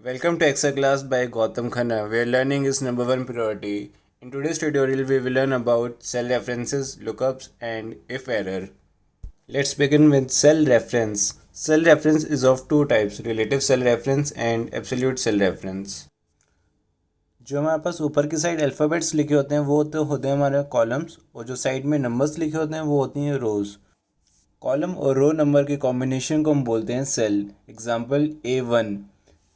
Welcome to Excel class by Gautam Khanna, where learning is number one priority. In today's tutorial, we will learn about cell references, lookups, and if error. Let's begin with cell reference. Cell reference is of two types, relative cell reference and absolute cell reference. जो हमारे पास ऊपर की side alphabets लिखे होते हैं वो तो होते हैं हमारे कॉलम्स, और जो साइड में नंबर्स लिखे होते हैं वो होती हैं रोज़। कॉलम और रो नंबर के कॉम्बिनेशन को हम बोलते हैं सेल। एग्जाम्पल A1,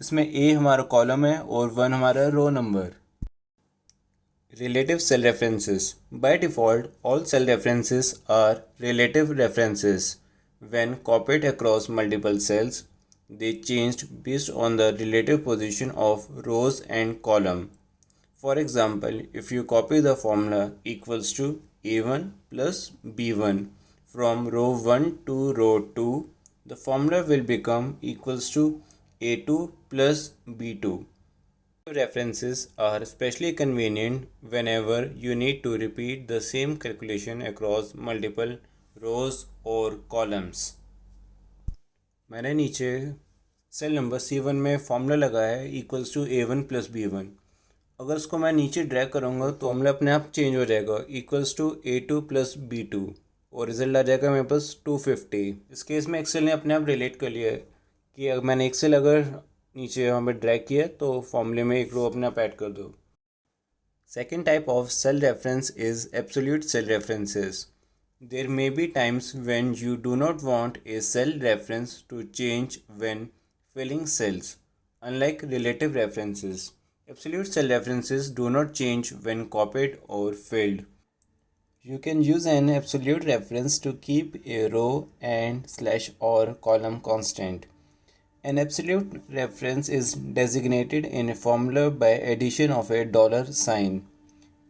इसमें A हमारा कॉलम है और 1 हमारा row number. Relative cell references. By default, all cell references are relative references. When copied across multiple cells, they changed based on the relative position of rows and column. For example, if you copy the formula equals to A1 plus B1 from row 1 to row 2, the formula will become equals to A2 plus B2. References are especially convenient whenever you need to repeat the same calculation across multiple rows or columns. मैंने नीचे cell number C1 में formula लगाया है equals to A1 plus B1। अगर उसको मैं नीचे drag करूँगा तो फॉर्मूला अपने आप चेंज हो जाएगा equals to A2 plus B2 और रिजल्ट आ जाएगा मेरे पास 250। इस केस में एक्सेल ने अपने आप रिलेट कर लिया है कि अगर मैंने एक्सेल अगर नीचे यहाँ पे ड्रैग किया तो फॉर्मूले में एक रो अपने आप ऐड कर दो। Second type of cell reference is absolute cell references. There may be times when you do not want a cell reference to change when filling cells. Unlike relative references, absolute cell references do not change when copied or filled. You can use an absolute reference to keep a row and slash or column constant. An absolute reference is designated in a formula by addition of a dollar sign.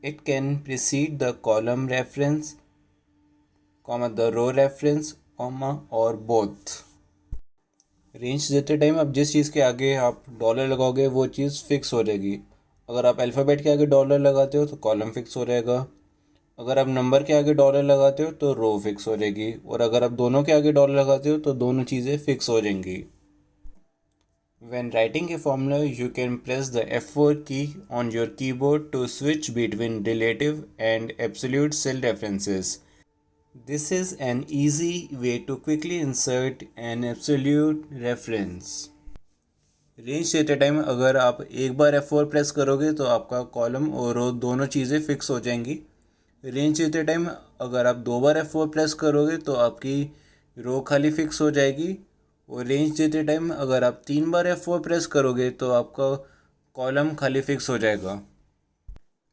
It can precede the column reference, comma the row reference, comma or both. Range देते time अब जिस चीज़ के आगे आप dollar लगाओगे वो चीज़ fix हो जाएगी। अगर आप अल्फ़ाबेट के आगे डॉलर लगाते हो तो कॉलम फिक्स हो रहेगा, अगर आप नंबर के आगे डॉलर लगाते हो तो रो फिक्स हो जाएगी, और अगर आप दोनों के आगे डॉलर लगाते हो तो दोनों चीज़ें फिक्स हो जाएंगी। When writing a formula, you can press the F4 key on your keyboard to switch between relative and absolute cell references. This is an easy way to quickly insert an absolute reference. Range देते time अगर आप एक बार F4 press करोगे तो आपका column और रो दोनों चीज़ें फिक्स हो जाएंगी। रेंज देते टाइम अगर आप दो बार F4 प्रेस करोगे तो आपकी रो खाली फिक्स हो जाएगी, और रेंज देते टाइम अगर आप 3 बार F4 प्रेस करोगे तो आपका कॉलम खाली फिक्स हो जाएगा।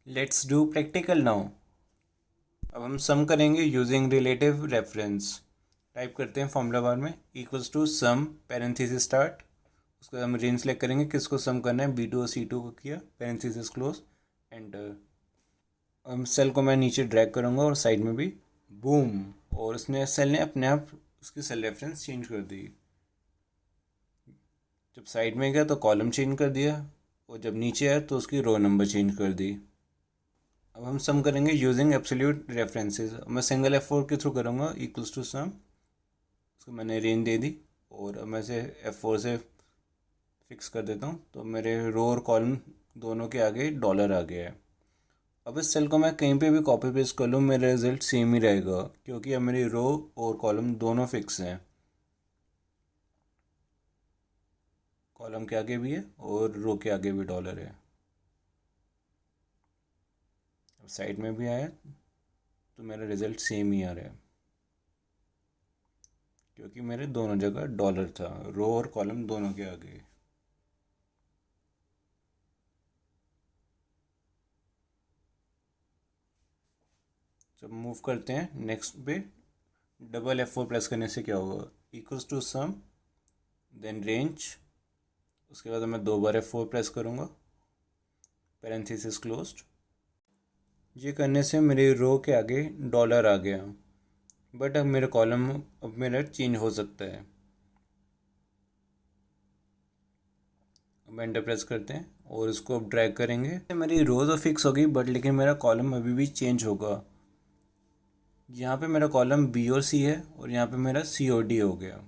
Let's do practical now. अब हम सम करेंगे यूजिंग रिलेटिव रेफरेंस। टाइप करते हैं फॉर्मूला बार में equals to sum parenthesis start, उसको हम रेंज सेलेक्ट करेंगे किसको सम करना है, B2 और C2 को किया, पैरेंथेसिस क्लोज, एंटर। अब सेल को मैं नीचे ड्रैग करूँगा और साइड में भी बूम, और उसने सेल ने अपने आप उसकी सेल रेफरेंस चेंज कर दी। जब साइड में गया तो कॉलम चेंज कर दिया, और जब नीचे आया तो उसकी रो नंबर चेंज कर दी। अब हम सम करेंगे यूजिंग एब्सोल्यूट रेफरेंसेस। मैं सिंगल F4 के थ्रू करूँगा इक्वल्स टू सम, उसको मैंने रेंज दे दी, और अब मैं इसे F4 से फिक्स कर देता हूँ तो मेरे रो और कॉलम दोनों के आगे डॉलर आ गया है। अब इस सेल को मैं कहीं पे भी कॉपी पेस्ट कर लूँ मेरा रिजल्ट सेम ही रहेगा, क्योंकि अब मेरी रो और कॉलम दोनों फिक्स हैं। कॉलम के आगे भी है और रो के आगे भी डॉलर है। अब साइड में भी आया तो मेरा रिजल्ट सेम ही आ रहा है, क्योंकि मेरे दोनों जगह डॉलर था, रो और कॉलम दोनों के आगे। जब मूव करते हैं नेक्स्ट पे, डबल F4 प्रेस करने से क्या होगा, equals to sum then range, उसके बाद मैं दो बार F4 प्रेस करूँगा, पैरेंथेसिस क्लोज्ड। ये करने से मेरी रो के आगे डॉलर आ गया, बट अब मेरा कॉलम अब मेरा चेंज हो सकता है। अब एंटर प्रेस करते हैं और इसको अब ड्रैग करेंगे, मेरी रो तो फिक्स होगी बट लेकिन मेरा कॉलम अभी भी चेंज होगा। यहाँ पे मेरा कॉलम B और C है और यहाँ पे मेरा C और D हो गया।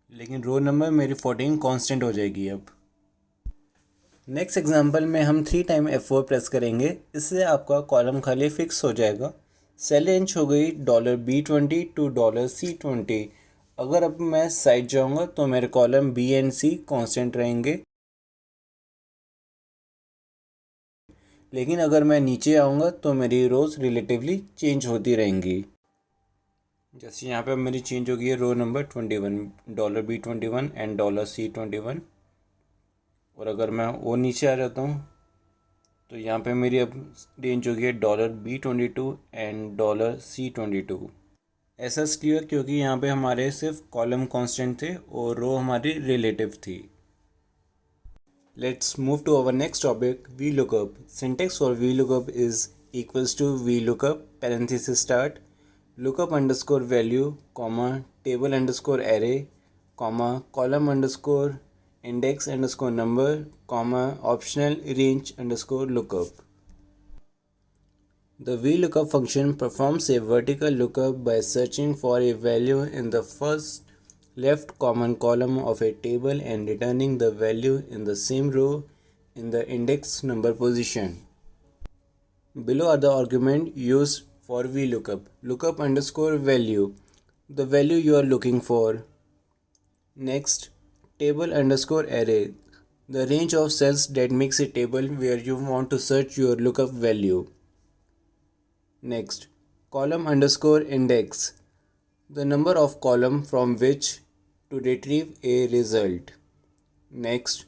लेकिन रो नंबर मेरी 14 कांस्टेंट हो जाएगी अब। नेक्स्ट एग्जांपल में हम 3 टाइम F4 प्रेस करेंगे, इससे आपका कॉलम खाली फिक्स हो जाएगा। सेल रेंज हो गई $B20 टू $C20। अगर अब मैं साइड जाऊंगा तो मेरे column B and C constant रहेंगे, लेकिन अगर मैं नीचे आऊँगा तो मेरी रोज़ रिलेटिवली चेंज होती रहेंगी। जैसे यहाँ पे मेरी चेंज हो गई है रो नंबर 21, $B21 एंड $C21। और अगर मैं वो नीचे आ जाता हूँ तो यहाँ पे मेरी अब रेंज हो गई है $B22 एंड $C22। ऐसा इसलिए क्योंकि यहाँ पे हमारे सिर्फ कॉलम कांस्टेंट थे और रो हमारी रिलेटिव थी। Let's move to our next topic, VLOOKUP. Syntax for VLOOKUP is equals to VLOOKUP parenthesis start lookup underscore value comma table underscore array comma column underscore index underscore number comma optional range underscore lookup. The VLOOKUP function performs a vertical lookup by searching for a value in the first left common column of a table and returning the value in the same row in the index number position. Below are the arguments used for VLOOKUP. Lookup underscore value, the value you are looking for. Next, table underscore array, the range of cells that makes a table where you want to search your lookup value. Next, column underscore index, the number of column from which to retrieve a result. Next,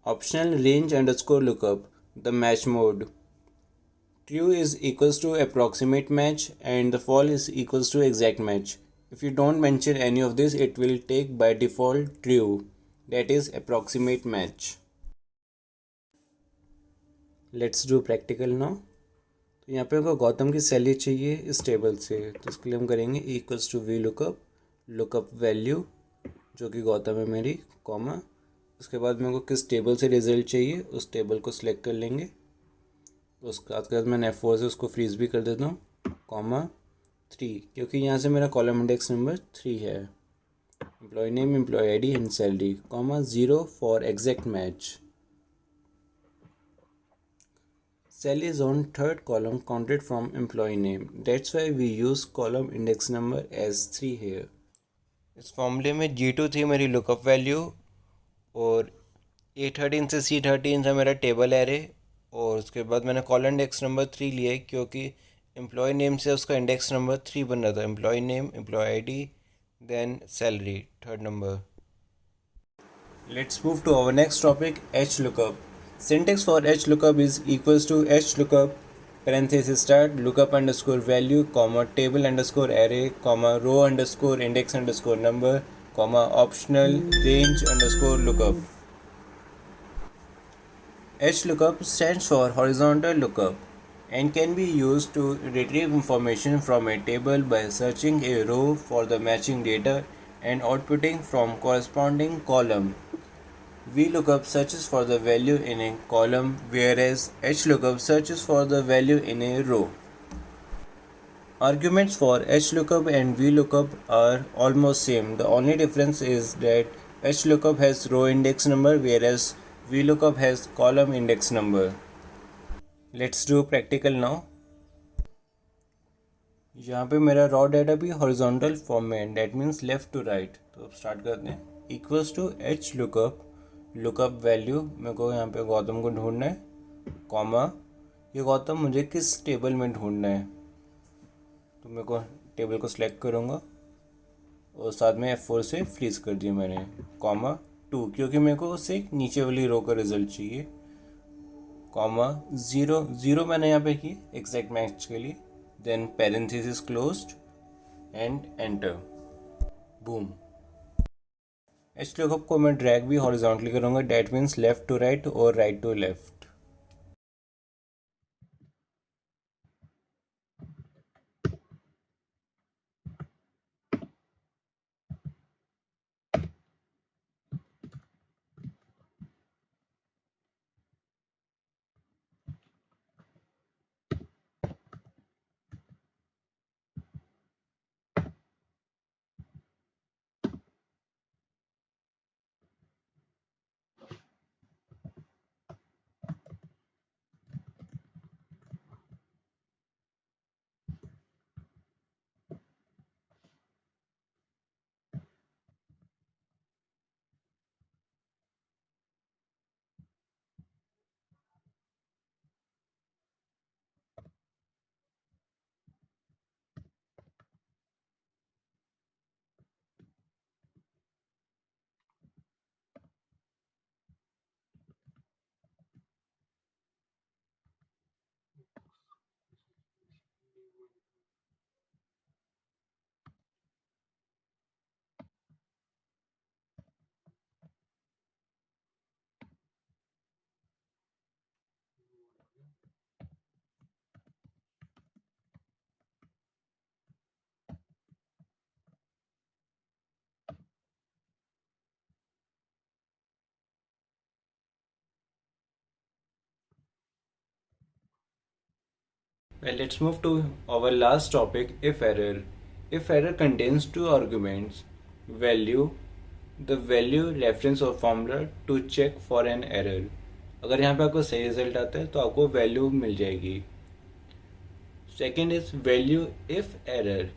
optional range underscore lookup, the match mode. True is equals to approximate match and the false is equals to exact match. If you don't mention any of this, it will take by default true, that is approximate match. Let's do practical now. तो यहाँ पे हमको गौतम की salary चाहिए इस table से, तो इसके लिए हम करेंगे equals to V lookup value जो कि गौतम है मेरी, कॉमा, उसके बाद मेरे को किस टेबल से रिजल्ट चाहिए उस टेबल को सिलेक्ट कर लेंगे। तो उसके बाद मैंने F4 से उसको फ्रीज भी कर देता हूँ, कॉमा 3, क्योंकि यहाँ से मेरा कॉलम इंडेक्स नंबर 3 है। Employee name, employee ID and salary, comma 0 for exact match. Cell is on third column counted from employee name. That's why we use column index number as 3 here. इस फॉर्मूले में G2 थी मेरी lookup value और A13 से C13 था मेरा table array, और उसके बाद मैंने कॉलम इंडेक्स नंबर 3 लिया क्योंकि एम्प्लॉय नेम से उसका इंडेक्स नंबर 3 बन रहा था। Employee name, employee ID, then salary, third number. Let's move to our next topic, HLOOKUP. Syntax for HLOOKUP is equals to HLOOKUP parenthesis start lookup underscore value comma table underscore array comma row underscore index underscore number comma optional range underscore lookup. HLOOKUP stands for horizontal lookup and can be used to retrieve information from a table by searching a row for the matching data and outputting from corresponding column. VLOOKUP searches for the value in a column, whereas HLOOKUP searches for the value in a row. Arguments for HLOOKUP and VLOOKUP are almost same. The only difference is that HLOOKUP has row index number, whereas VLOOKUP has column index number. Let's do practical now. यहाँ पे मेरा raw data भी horizontal form में है, date means left to right. तो अब start करते हैं। Equals to H lookup value, मेरे को यहाँ पे गौतम को ढूंढना है, कॉमा ये गौतम मुझे किस टेबल में ढूंढना है, तो मेरे को टेबल को सिलेक्ट करूँगा और साथ में F4 से फ्रीज कर दिया मैंने, कॉमा 2, क्योंकि मेरे को उससे नीचे वाली रो का रिजल्ट चाहिए, कॉमा 0 मैंने यहाँ पे की एग्जैक्ट मैच के लिए, then parenthesis closed and enter, boom. HLOOKUP को मैं ड्रैग भी हॉरिजॉन्टली करूँगा, that means left to right और right to left. Well, let's move to our last topic, if error. If error contains two arguments, value, the value, reference और formula to check for an error. अगर यहाँ पे आपको सही result आता है तो आपको वैल्यू मिल जाएगी. Second is value if error,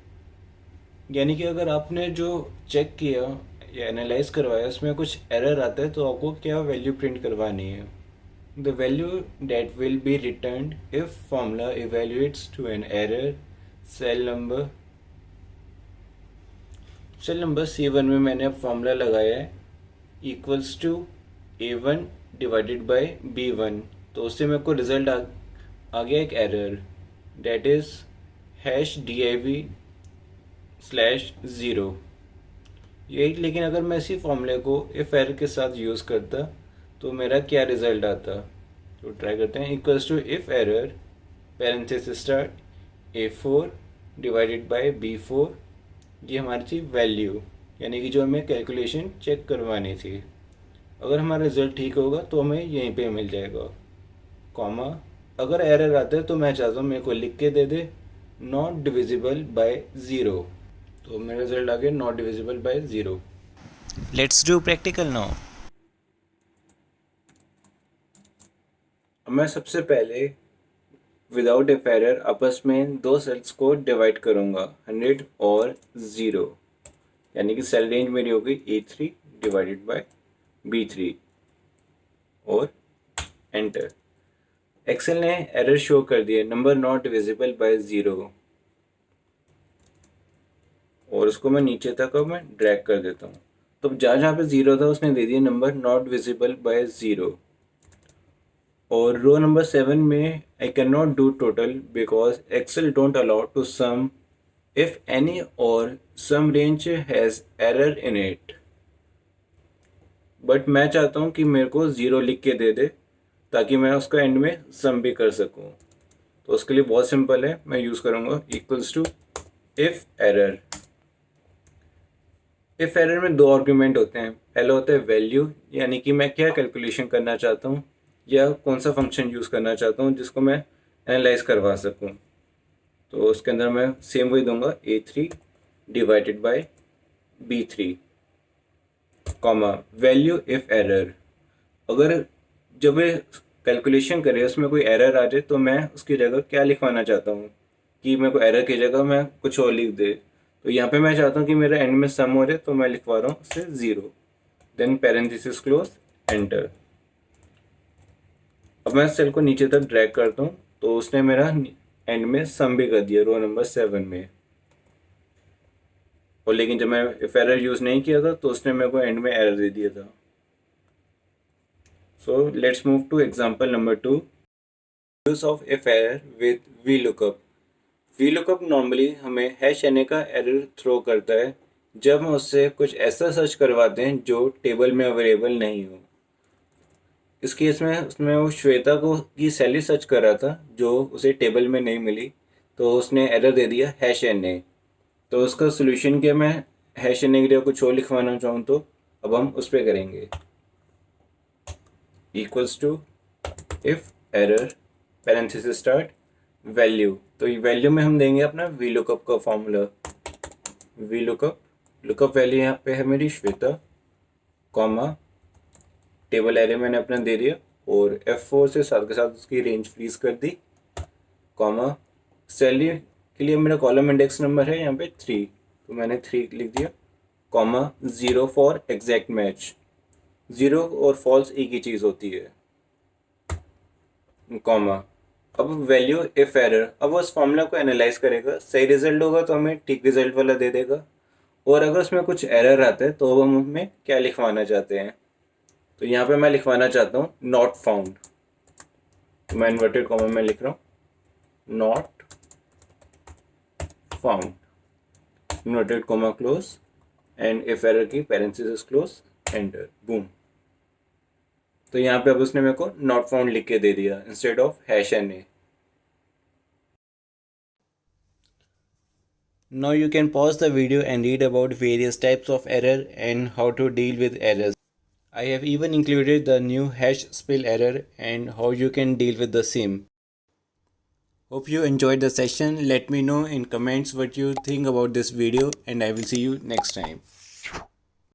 यानी कि अगर आपने जो चेक किया या एनालाइज करवाया उसमें कुछ एरर आता है तो आपको क्या वैल्यू प्रिंट करवानी है. The value that will be returned if formula evaluates to an error. Cell number C1 में मैंने अब फॉर्मूला लगाया है equals to A1 divided by B1. तो उससे मेरे को रिजल्ट आ गया एक एरर डेट इज #div/0. ये लेकिन अगर मैं इसी फॉर्मूले को इफ एरर के साथ यूज़ करता तो मेरा क्या रिजल्ट आता. तो ट्राई करते हैं. Equals to if error parenthesis start A4 divided by B4. ये हमारी थी वैल्यू, यानी कि जो हमें कैलकुलेशन चेक करवानी थी. अगर हमारा रिजल्ट ठीक होगा तो हमें यहीं पे मिल जाएगा. कॉमा, अगर एरर आता है तो मैं चाहता हूँ मेरे को लिख के दे दे नॉट डिविजिबल बाय 0. तो मेरा रिजल्ट आ गया not divisible by 0. Let's do practical now. मैं सबसे पहले विदाउट इफ एरर आपस में दो सेल्स को डिवाइड करूँगा 100 और 0, यानी कि सेल रेंज मेरी हो गई A3 डिवाइडेड बाय B3 और एंटर. एक्सेल ने एरर शो कर दिया नंबर नॉट डिविजिबल बाय 0 और उसको मैं नीचे तक अब मैं ड्रैग कर देता हूँ. तो जहाँ जहाँ पे 0 था उसने दे दिया नंबर नॉट विजिबल बाय 0. और रो नंबर 7 में I can not do total because Excel don't allow to sum if any और sum range has error in it. But मैं चाहता हूँ कि मेरे को 0 लिख के दे दे ताकि मैं उसका एंड में सम भी कर सकूँ. तो उसके लिए बहुत सिंपल है, मैं यूज़ करूँगा equals to if error. If error में दो आर्ग्यूमेंट होते हैं. पहला होता है वैल्यू, यानी कि मैं क्या कैलकुलेशन करना चाहता हूँ या कौन सा फंक्शन यूज़ करना चाहता हूँ जिसको मैं एनालाइज करवा सकूँ. तो उसके अंदर मैं सेम वही दूंगा A3 divided by B3 comma value if error. अगर जब ये कैलकुलेशन करे उसमें कोई एरर आ जाए तो मैं उसकी जगह क्या लिखवाना चाहता हूँ कि मेरे को एरर की जगह मैं कुछ और लिख दे. तो यहाँ पे मैं चाहता हूँ कि मेरा एंड में सम हो जाए तो मैं लिखवा रहा हूँ उससे 0, देन पैरेंथेसिस क्लोज, एंटर. अब मैं सेल को नीचे तक ड्रैग करता हूँ तो उसने मेरा एंड में सम भी कर दिया रो नंबर 7 में. और लेकिन जब मैं इफ एरर यूज़ नहीं किया था तो उसने मेरे को एंड में एरर दे दिया था. So let's move two example number 2, use of if error with VLOOKUP. VLOOKUP normally हमें #NA का एरर थ्रो करता है जब हम उससे कुछ ऐसा सर्च करवाते हैं जो टेबल में अवेलेबल नहीं हो. इस केस में उसमें वो श्वेता को की सैलरी सर्च कर रहा था जो उसे टेबल में नहीं मिली, तो उसने एरर दे दिया #NA. तो उसका सोल्यूशन क्या, मैं #NA की जगह कुछ और लिखवाना चाहूँ तो अब हम उस पर करेंगे equals to if error parenthesis start value. तो वैल्यू में हम देंगे अपना VLOOKUP का फॉर्मूला. लुकअप वैल्यू यहाँ पे है मेरी श्वेता, कॉमा टेबल एरे मैंने अपना दे दिया और F4 से साथ के साथ उसकी रेंज फ्रीज कर दी, कॉमा सैलरी के लिए मेरा कॉलम इंडेक्स नंबर है यहाँ पे 3 तो मैंने 3 लिख दिया, कॉमा 0 फॉर एग्जैक्ट मैच. 0 और फॉल्स एक ही चीज़ होती है, कॉमा. अब वैल्यू इफ एरर, अब वो उस फॉर्मूला को एनालाइज करेगा, सही रिजल्ट होगा तो हमें ठीक रिजल्ट वाला दे देगा और अगर उसमें कुछ एरर आता है तो अब हम उसमें क्या लिखवाना चाहते हैं. तो यहाँ पे मैं लिखवाना चाहता हूँ नॉट फाउंड. तो मैं इन्वर्टेड कॉमा में लिख रहा हूँ not found, inverted comma close and if error की पैरेंथेसिस क्लोज, एंटर, बूम. तो यहाँ पे अब उसने मेरे को नॉट फाउंड लिख के दे दिया instead of #NA. Now you can pause the video and read about various types of error and how to deal with errors. I have even included the new #spill error and how you can deal with the same. Hope you enjoyed the session. Let me know in comments what you think about this video, and I will see you next time.